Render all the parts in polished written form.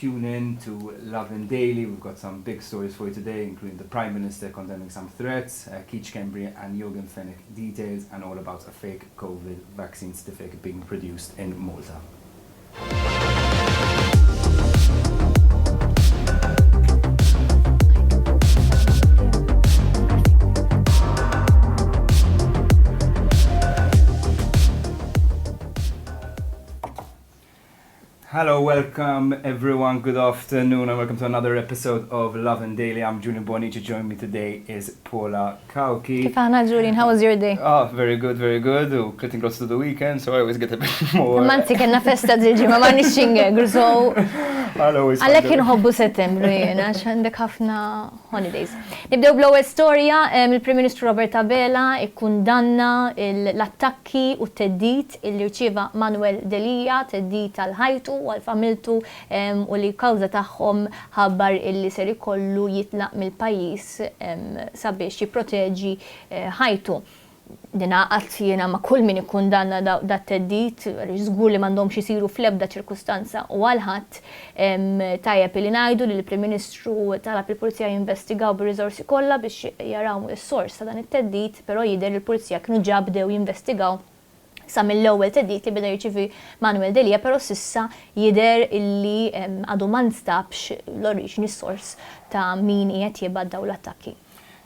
tune in to Lovin Daily. We've got some big stories for you today, including the Prime Minister condemning some threats, COMINO and YORGEN details, and all about a fake COVID vaccine certificate being produced in Malta. Hello, welcome everyone, good afternoon and welcome to another episode of Lovin Daily. I'm Julian Bonici, joining me today is Paula Kauki. Kif aħna, Julian? How was your day? Oh, very good, very good. Getting close to the weekend, so I always get a bit more. Manzi kena festa dil-ġimma, ma nixxingegru, so... Għalek jinħobbu Settembru jena, għandek ħafna holidays. Nibdew bl-ewwel storja, il-Prim Ministru Robert Abela ikkundanna l-attakki u t-teddit il-li rċieva Manuel DELIA, teddit għal-ħajtu u għal-familtu u li kawza tagħhom ħabbar illi ser ikollu jitlaq mill-pajjiż sabiex jipproteġi ħajtu. Dina għaljena ma kull min ikkundanna da t-teddit, żgur li m'għandhomx isiru fl-ebda ċirkustanza u għalħadd tajjeb li ngħidu li l-Prim Ministru talab il-Pulizija jinvestigaw bir-riżorsi kollha biex jaraw is-sors ta' dan it-teddit, però jidher li l-Pulizija kienu ġa bdew jinvestigaw sa mill-ewwel teddit li beda jirċievi Manuel DELIA, però s'issa jidher illi għadu ma nstabx l-oriġini s-sors ta' min qiegħed jibgħat dawn l-attakki.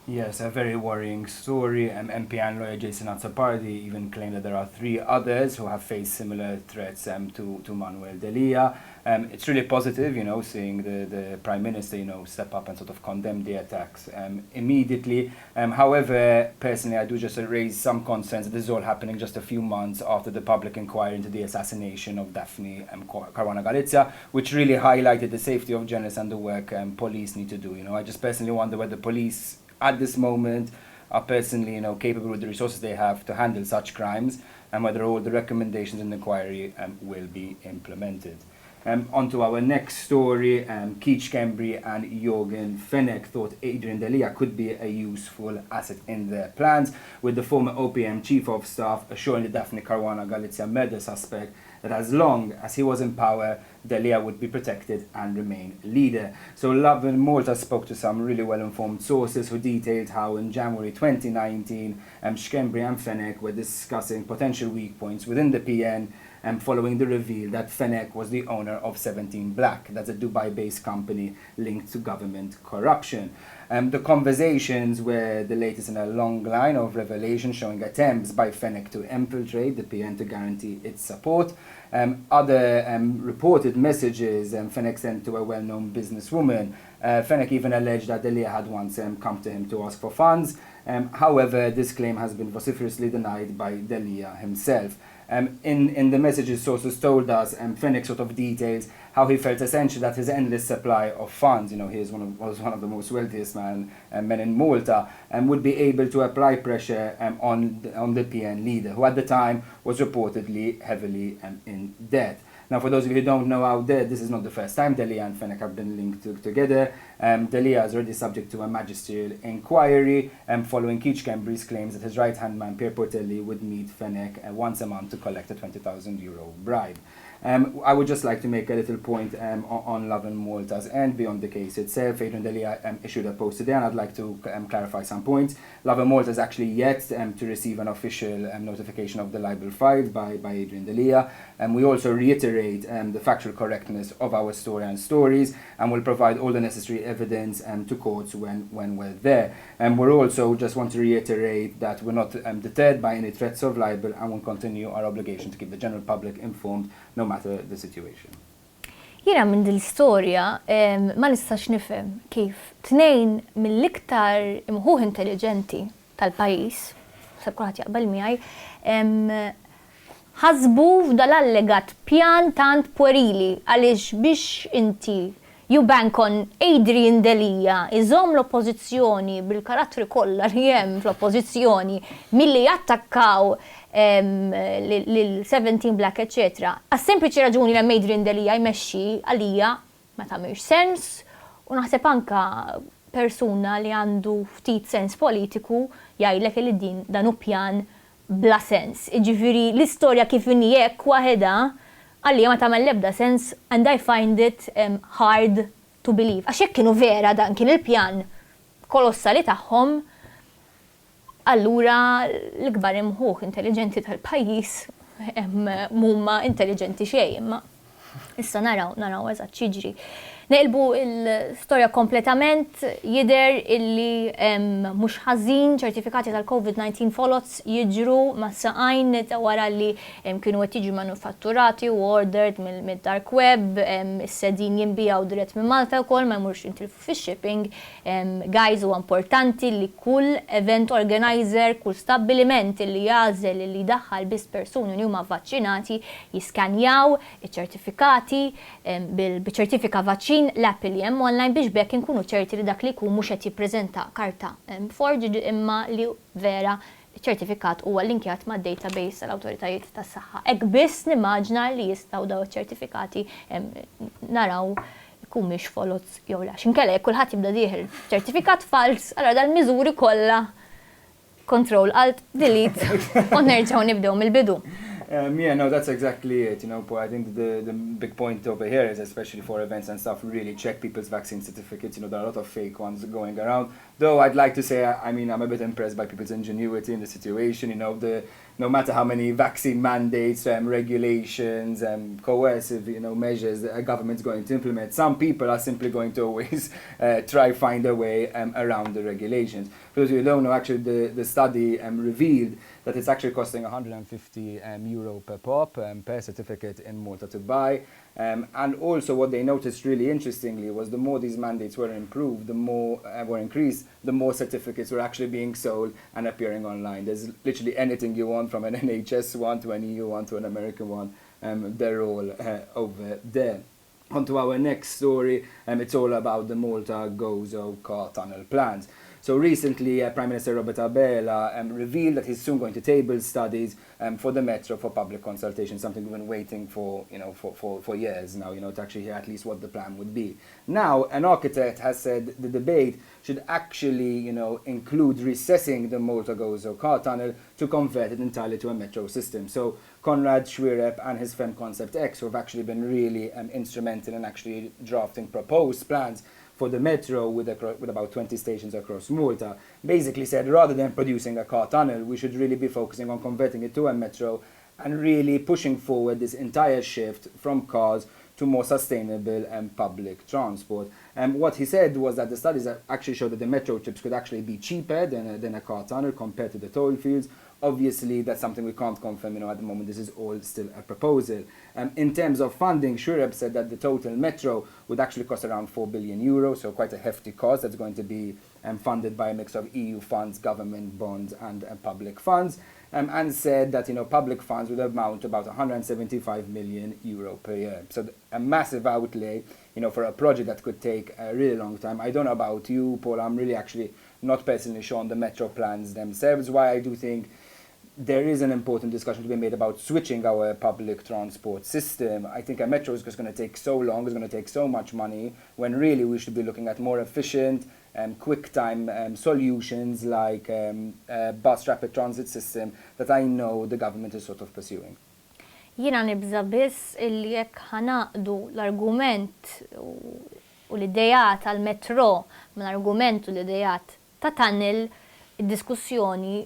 Yes, a very worrying story. MP and lawyer Jason Azzopardi even claimed that there are 3 others who have faced similar threats to Manuel DELIA. It's really positive, you know, seeing the Prime Minister, you know, step up and sort of condemn the attacks immediately. However, personally, I do just raise some concerns that this is all happening just a few months after the public inquiry into the assassination of Daphne Caruana Galizia, which really highlighted the safety of journalists and the work police need to do. You know, I just personally wonder whether police at this moment are personally, you know, capable with the resources they have to handle such crimes, and whether all the recommendations in the inquiry will be implemented. On to our next story, SCHEMBRI and YORGEN thought Adrian DELIA could be a useful asset in their plans, with the former OPM Chief of Staff assuring the Daphne Caruana Galizia murder suspect that as long as he was in power, DELIA would be protected and remain leader. So Lovin Malta spoke to some really well-informed sources who detailed how in January 2019, SCHEMBRI and FENECH were discussing potential weak points within the PN following the reveal that FENECH was the owner of 17 Black. That's a Dubai-based company linked to government corruption. The conversations were the latest in a long line of revelations showing attempts by FENECH to infiltrate the PN to guarantee its support. Other reported messages FENECH sent to a well-known businesswoman. FENECH even alleged that DELIA had once come to him to ask for funds. However, this claim has been vociferously denied by DELIA himself. In the messages, sources told us, FENECH sort of details how he felt essentially that his endless supply of funds, you know, he was one of the most wealthiest men in Malta, would be able to apply pressure on the PN leader, who at the time was reportedly heavily in debt. Now, for those of you who don't know out there, this is not the first time DELIA and FENECH have been linked together. DELIA is already subject to a magisterial inquiry following SCHEMBRI's claims that his right-hand man, Pier Portelli, would meet FENECH once a month to collect a €20,000 bribe. I would just like to make a little point on Lovin Malta's end beyond the case itself. Adrian DELIA issued a post today, and I'd like to clarify some points. Lovin Malta is actually yet to receive an official notification of the libel filed by Adrian DELIA. We also reiterate the factual correctness of our story and stories, and will provide all the necessary evidence to courts when we're there. We also just want to reiterate that we're not deterred by any threats of libel, and will continue our obligation to keep the general public informed no matter the situation. Jiena minn dil-istorja ma nistax nifhem kif tnejn mill-iktar imħuħ intelligenti tal-pajjiż, se kulħadd jaqbel miegħi, ħasbu f'dal-allegat pjan tant puerili għaliex biex inti you bank on Adrian DELIA iżomm l-oppożizzjoni bil-karattri kollha li hemm fl-oppożizzjoni milli jattakkaw lil-17 Black, etc. Għas-sempliċi raġuni li Adrian DELIA jmexxi għalija ma tagħmilx sens u naħseb anka persuna li għandu ftit sens politiku jgħidlek li dan hu pjan bla sens. Jiġifieri l-istorja kif inhi hekk waħedha għalli ma tagħmel l-ebda sens and I find it hard to believe. Għax jekk kienu vera dan kien il-pjan kolossali tagħhom, allura l-kbar imħuħ intelligenti tal-pajjiż mhuma intelligenti xejn, imma issa naraw eżatt xiġri. Neqilbu l-storja kompletament jidher illi mhux ħażin ċertifikati tal-COVID-19 folots jiġru ma' saqajn wara li kienu qed jiġu manufatturati u ordered mid-dark web, is-sedin jinbijaw dirett minn Malta wkoll ma jmurx jintilfu fix-shipping. Guys, huwa importanti li kull event organizer, kull stabbiliment li jażel li jdaħħal biss persuni li huma vaccinati jiskanjaw iċ-ċertifikati bil-ċertifika vaċċin l-app li hemm online biex bekk inkunu ċerti li dak li jkun mhux qed jippreżenta karta forged imma li vera ċ-ċertifikat huwa linkjat mad-database tal-awtoritajiet tas-saħħa. Hekk biss nimmaġna li jistgħu daw iċ-ċertifikati naraw ikun mhix folots jew la. X'inkella jekk kulħadd jibda dieħel ċertifikat fals, allura dal-miżuri kollha Control Alt Delete u nerġgħu nibdew mill-bidu. Yeah, no, that's exactly it. Paul, I think the big point over here is, especially for events and stuff, really check people's vaccine certificates. There are a lot of fake ones going around. Though I'd like to say, I'm a bit impressed by people's ingenuity in the situation. No matter how many vaccine mandates, regulations, coercive, measures that a government's going to implement, some people are simply going to always try find a way around the regulations. For those of you who don't know, actually the study revealed that it's actually costing €150 per pop, per certificate in Malta to buy. And also what they noticed really interestingly was the more these mandates were improved, the more were increased, the more certificates were actually being sold and appearing online. There's literally anything you want, from an NHS one to an EU one to an American one, they're all over there. On to our next story, it's all about the Malta-GOZO car tunnel plans. So recently, Prime Minister Roberta Bella revealed that he's soon going to table studies for the metro for public consultation, something we've been waiting for, for years now, to actually hear at least what the plan would be. Now, an architect has said the debate should actually, include recessing the Malta-GOZO car tunnel to convert it entirely to a metro system. So Konrad Schwirep and his firm Concept X, who have actually been really instrumental in actually drafting proposed plans for the metro with about 20 stations across Malta, basically said rather than producing a car tunnel, we should really be focusing on converting it to a metro and really pushing forward this entire shift from cars to more sustainable and public transport. And what he said was that the studies actually showed that the metro trips could actually be cheaper than a car tunnel compared to the toll fields. Obviously, that's something we can't confirm, at the moment. This is all still a proposal. In terms of funding, Schwirep said that the total metro would actually cost around €4 billion, so quite a hefty cost that's going to be funded by a mix of EU funds, government bonds, and public funds. And said that public funds would amount to about €175 million per year. So a massive outlay, for a project that could take a really long time. I don't know about you, Paul. I'm really actually not personally sure on the metro plans themselves. Why I do think there is an important discussion to be made about switching our public transport system. I think a metro is just going to take so long, it's going to take so much money, when really we should be looking at more efficient quick time solutions like a bus rapid transit system that I know the government is sort of pursuing. Jiena nibża biss illi jekk ħanaqdu l-argument u l-idejat għal-metro ma l-argument u l-idejat ta' tunnel, id-diskussjoni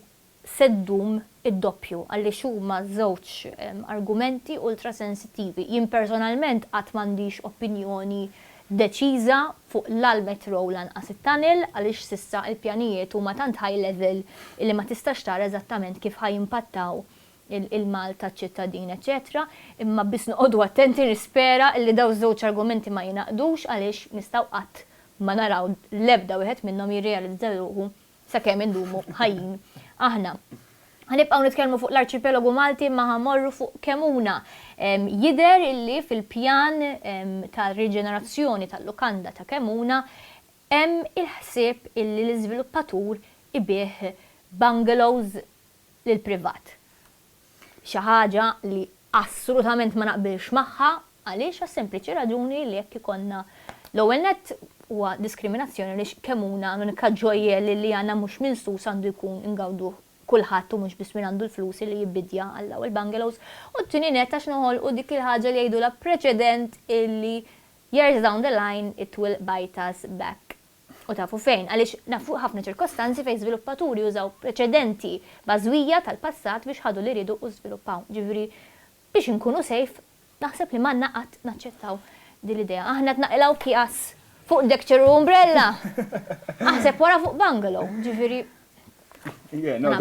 seddum id-doppju għalli huma żewġ argumenti ultrasensittivi. Jien personalment qatt m'għandix opinjoni deċiża fuq l-metro lanqas it-tunnel għaliex s'issa l-pjanijiet huma tant high level illi ma tistax tara eżattament kif ħajimpattaw il-Malta ċittadin, eċetera, imma biss noqogħdu attenti nispera illi daw żewġ argumenti ma jinaqdux għaliex nistgħu qatt ma naraw l-ebda wieħed minnhom jirrealizzaw sakemm indumu ħajjin aħna. Ħanibqgħu nitkellmu fuq l-arċipelagu Malti ma ħamorru fuq Kemuna. Jidher illi fil-pjan tal-riġenerazzjoni tal-lukanda ta' Kemuna hemm il-ħsieb illi l-iżviluppatur ibih bungalows lil privat. Xi ħaġa li assolutament ma naqbilx magħha għaliex għas-sempliċi raġuni li jekk ikonna l-ewwel nett huwa diskriminazzjoni li Kemuna l-unika ġojjel li għandna mhux minsus għandu jkun ingawdu kulħadd u mhux biss min għandu l-flus li jibbidja għall bungalows. U t-tieni net għax noħolqu dik il-ħaġa li jgħidula preċedent illi years down the line it will bite us back. U tafu fejn, għaliex nafu ħafna ċirkostanzi fejn żviluppaturi użaw preċedenti bażwija tal-passat biex ħadu li ridu u żviluppaw. Ġifieri biex inkunu safe, naħseb li ma naqat naċċettaw din l-idea. Aħna tnaqilaw kias fuq dekċer u umbrella. Aħseb wara fuq bungalow, ġifieri. Yeah, no,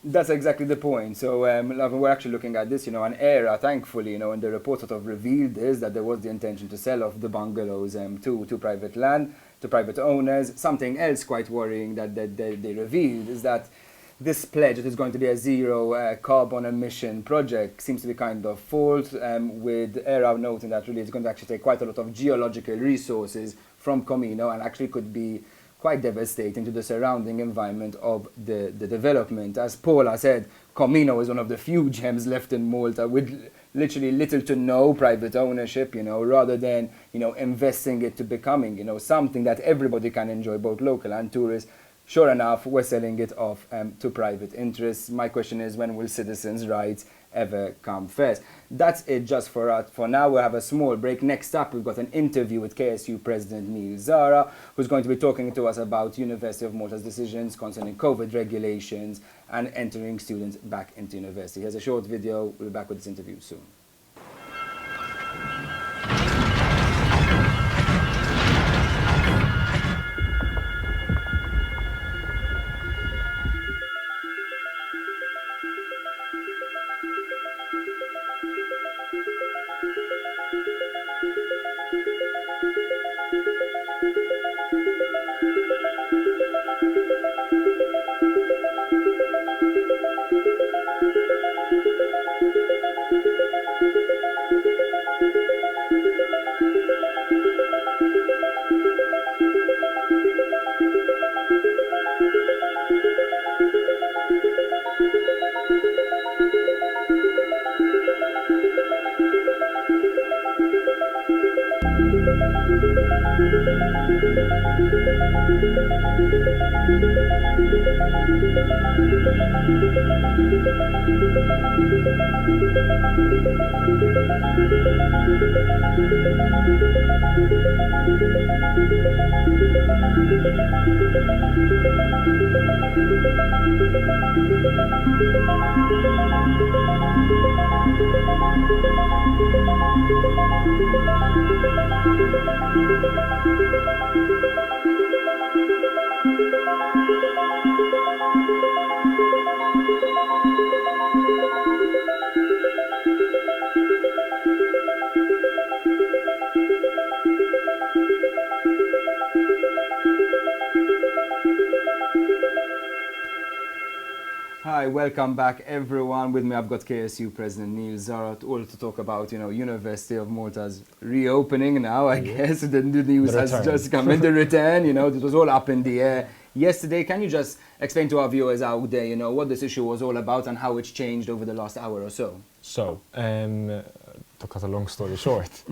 that's exactly the point. So we're actually looking at this, an era, thankfully, and the report sort of revealed this, that there was the intention to sell off the bungalows to private land, to private owners. Something else quite worrying that they revealed is that this pledge that is going to be a zero carbon emission project seems to be kind of false, with ERA noting that really it's going to actually take quite a lot of geological resources from COMINO and actually could be quite devastating to the surrounding environment of the development. As Paula said, COMINO is one of the few gems left in Malta with literally little to no private ownership, rather than, investing it to becoming, something that everybody can enjoy, both local and tourists. Sure enough, we're selling it off to private interests. My question is, when will citizens' rights ever come first? That's it just for us. For now, we'll have a small break. Next up, we've got an interview with KSU President Neil Zahra, who's going to be talking to us about University of Malta's decisions concerning COVID regulations and entering students back into university. Here's a short video. We'll be back with this interview soon. Hi, welcome back everyone. With me I've got KSU President Neil Zahra to talk about, University of Malta's reopening now, I guess. The news has just come in, the return, it was all up in the air yesterday. Can you just explain to our viewers out there, what this issue was all about and how it's changed over the last hour or so? So, to cut a long story short,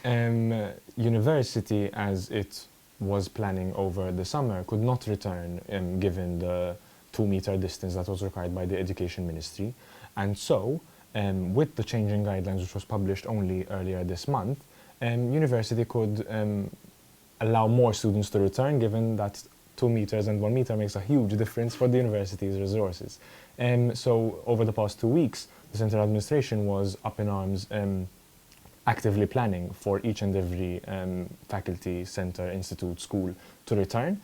university, as it was planning over the summer, could not return given the 2-meter distance that was required by the Education Ministry. And so, with the changing guidelines, which was published only earlier this month, university could allow more students to return, given that 2 meters and 1 meter makes a huge difference for the university's resources. So, over the past 2 weeks, the central administration was up in arms, actively planning for each and every faculty, center, institute, school to return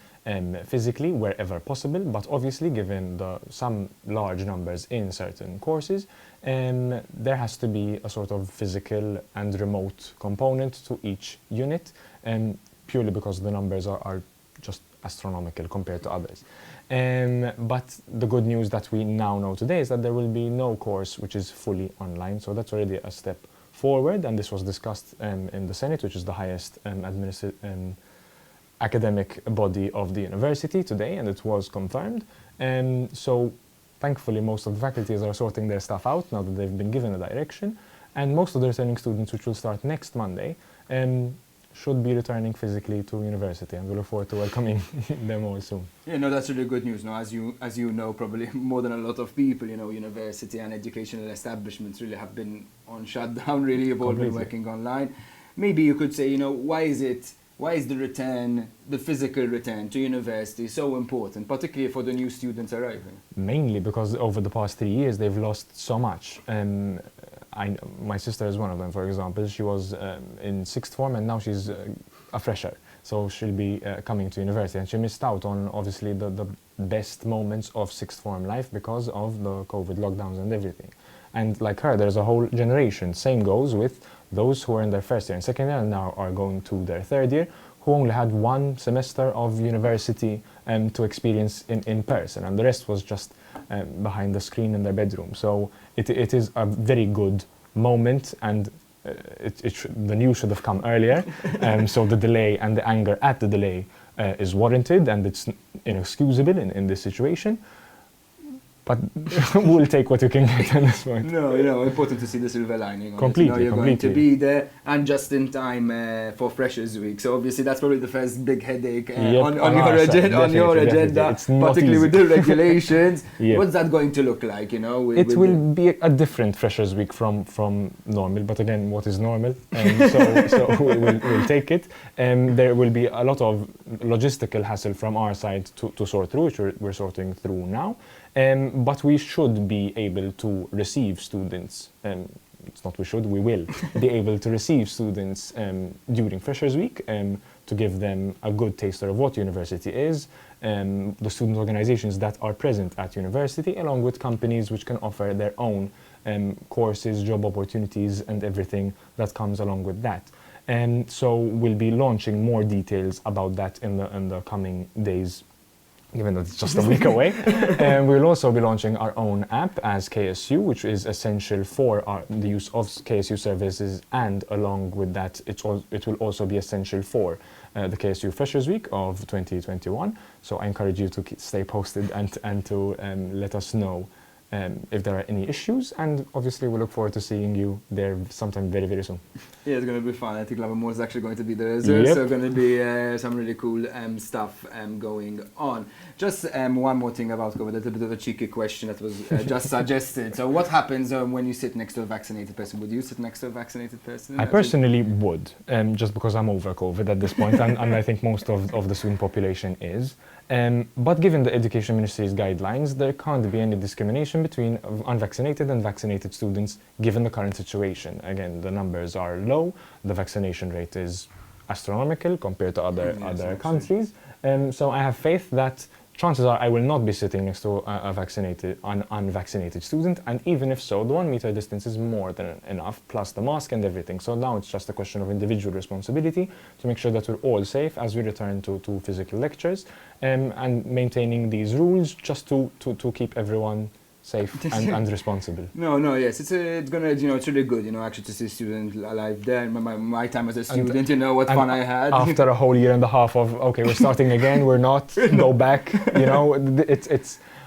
physically wherever possible, but obviously given some large numbers in certain courses, there has to be a sort of physical and remote component to each unit, purely because the numbers are just astronomical compared to others. But the good news that we now know today is that there will be no course which is fully online, so that's already a step forward, and this was discussed in the Senate, which is the highest academic body of the university today, and it was confirmed. So thankfully most of the faculties are sorting their stuff out now that they've been given a direction, and most of the returning students, which will start next Monday, should be returning physically to university, and we look forward to welcoming them all soon. Yeah, no, that's really good news. No, as you know, probably more than a lot of people, university and educational establishments really have been on shutdown. Really, you've all been working online. Maybe you could say, why is the physical return to university so important, particularly for the new students arriving? Mainly because over the past 3 years they've lost so much. My sister is one of them, for example. She was in 6th form and now she's a fresher. So she'll be coming to university, and she missed out on obviously the best moments of 6th form life because of the COVID lockdowns and everything. And like her, there's a whole generation. Same goes with those who are in their 1st year and 2nd year and now are going to their 3rd year, who only had 1 semester of university to experience in person, and the rest was just behind the screen in their bedroom. So it is a very good moment, and the news should have come earlier. So the delay and the anger at the delay is warranted, and it's inexcusable in this situation. But we'll take what you can get at this point. No, important to see the silver lining. Completely, you're going to be there and just in time for Freshers Week. So obviously that's probably the first big headache on your agenda, particularly with the regulations. What's that going to look like? It will be a different Freshers Week from normal. But again, what is normal? So we'll take it. There will be a lot of logistical hassle from our side to sort through, which we're sorting through now. But we should be able to receive students, it's not we should, we will be able to receive students during Freshers Week to give them a good taster of what university is, the student organizations that are present at university, along with companies which can offer their own courses, job opportunities, and everything that comes along with that. So we'll be launching more details about that in the coming days, given that it's just a week away. We'll also be launching our own app as KSU, which is essential for the use of KSU services, and along with that, it will also be essential for the KSU Freshers Week of 2021. So I encourage you to stay posted and to let us know if there are any issues, and obviously we look forward to seeing you there sometime very, very soon. Yeah, it's going to be fun. I think Lovin More is actually going to be there as well, so going to be some really cool stuff going on. Just one more thing about COVID, a bit of a cheeky question that was just suggested. So what happens when you sit next to a vaccinated person? Would you sit next to a vaccinated person? I personally would, just because I'm over COVID at this point, and I think most of the student population is. But given the Education Ministry's guidelines, there can't be any discrimination between unvaccinated and vaccinated students given the current situation. Again, the numbers are low, the vaccination rate is astronomical compared to other countries. So I have faith that chances are I will not be sitting next to an unvaccinated student, and even if so, the 1 meter distance is more than enough, plus the mask and everything. So now it's just a question of individual responsibility to make sure that we're all safe as we return to physical lectures, and maintaining these rules just to keep everyone safe and responsible. Yes, it's gonna, it's really good, actually to see students alive there. My time as a student, what fun I had. After a whole year and a half of, okay, we're starting again, we're not, go back,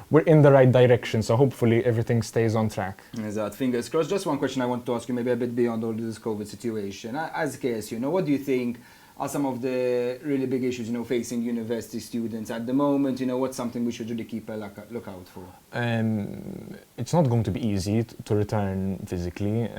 we're in the right direction, so hopefully everything stays on track. Exactly. Fingers crossed. Just one question I want to ask you, maybe a bit beyond all this COVID situation. As KSU, what do you think are some of the really big issues, facing university students at the moment? What's something we should really keep a lookout for? It's not going to be easy to return physically.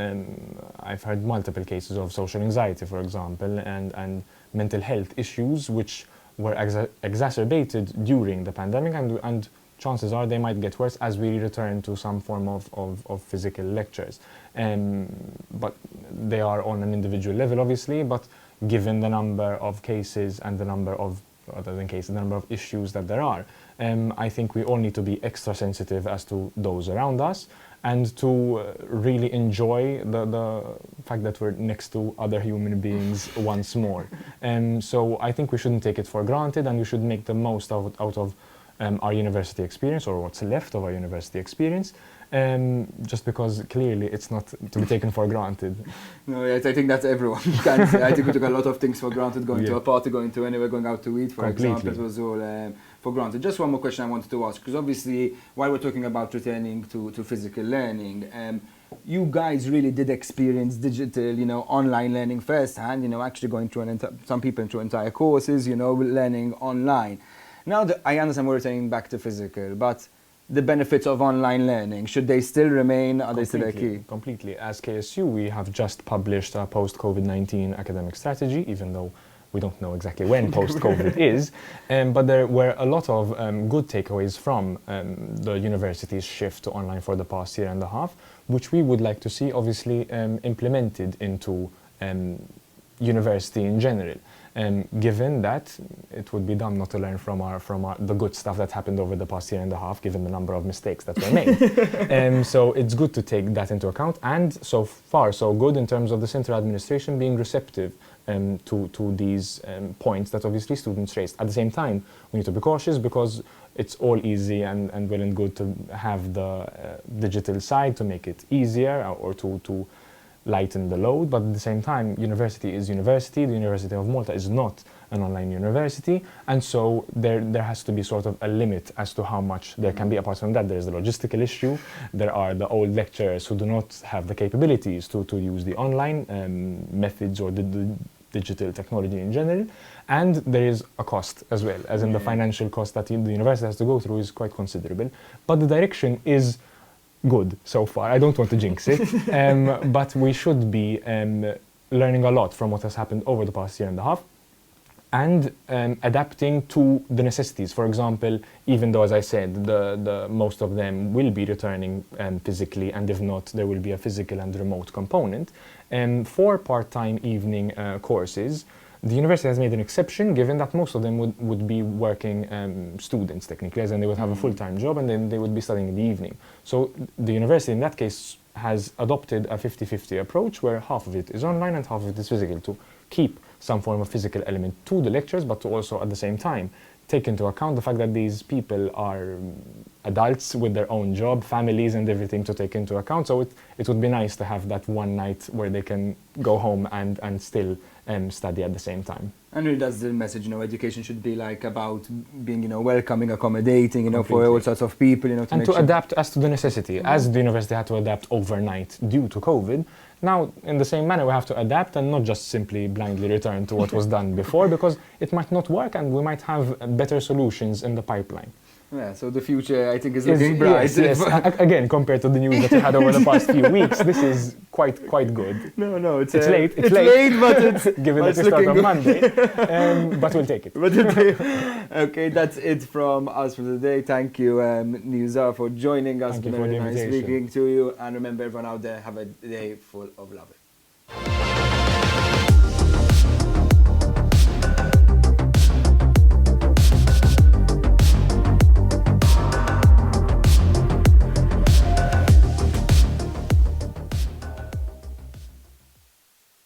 I've heard multiple cases of social anxiety, for example, and mental health issues, which were exacerbated during the pandemic, and chances are they might get worse as we return to some form of physical lectures. But they are on an individual level, obviously, but given the number of cases and the number of issues that there are, I think we all need to be extra sensitive as to those around us, and to really enjoy the fact that we're next to other human beings once more. So I think we shouldn't take it for granted, and we should make the most out of our university experience, or what's left of our university experience, just because clearly it's not to be taken for granted. No, yes, I think that's everyone. I think we took a lot of things for granted, going to a party, going to anywhere, going out to eat, for example. It was all for granted. Just one more question I wanted to ask, because obviously while we're talking about returning to physical learning, you guys really did experience digital, online learning firsthand, actually going through some people through entire courses, learning online. Now, I understand we're returning back to physical, but the benefits of online learning, should they still remain? Are they still a key? Completely. As KSU, we have just published our post-COVID-19 academic strategy, even though we don't know exactly when post-COVID is, but there were a lot of good takeaways from the university's shift to online for the past year and a half, which we would like to see obviously implemented into university in general. Given that it would be dumb not to learn from the good stuff that happened over the past year and a half, given the number of mistakes that were made. So it's good to take that into account, and so far so good in terms of the central administration being receptive to these points that obviously students raised. At the same time, we need to be cautious because it's all easy and well and good to have the digital side to make it easier or to lighten the load, but at the same time, university is university. The University of Malta is not an online university, and so there has to be sort of a limit as to how much there can be. Apart from that, there is the logistical issue. There are the old lecturers who do not have the capabilities to use the online methods or the digital technology in general, and there is a cost as well, as in the financial cost that the university has to go through is quite considerable, but the direction is good so far. I don't want to jinx it, but we should be learning a lot from what has happened over the past year and a half and adapting to the necessities. For example, even though, as I said, the most of them will be returning physically, and if not, there will be a physical and remote component. For part-time evening courses, the university has made an exception, given that most of them would be working students, technically, as in they would have a full-time job and then they would be studying in the evening. So the university, in that case, has adopted a 50-50 approach, where half of it is online and half of it is physical, to keep some form of physical element to the lectures, but to also, at the same time, take into account the fact that these people are adults with their own job, families and everything to take into account. So it would be nice to have that one night where they can go home and still study at the same time. And really that's the message, education should be like about being, welcoming, accommodating, for all sorts of people, and to adapt as to the necessity. As the university had to adapt overnight due to COVID, now in the same manner we have to adapt and not just simply blindly return to what was done before, because it might not work and we might have better solutions in the pipeline. Yeah, so the future, I think, is looking bright. Yes. Again, compared to the news that we had over the past few weeks, this is quite good. No, it's late. It's late, but it's given that we start on Monday, but we'll take it. Okay, that's it from us for today. Thank you, Neil Zahra, for joining us. Thank you for the nice invitation. speaking to you, and remember, everyone out there, have a day full of love.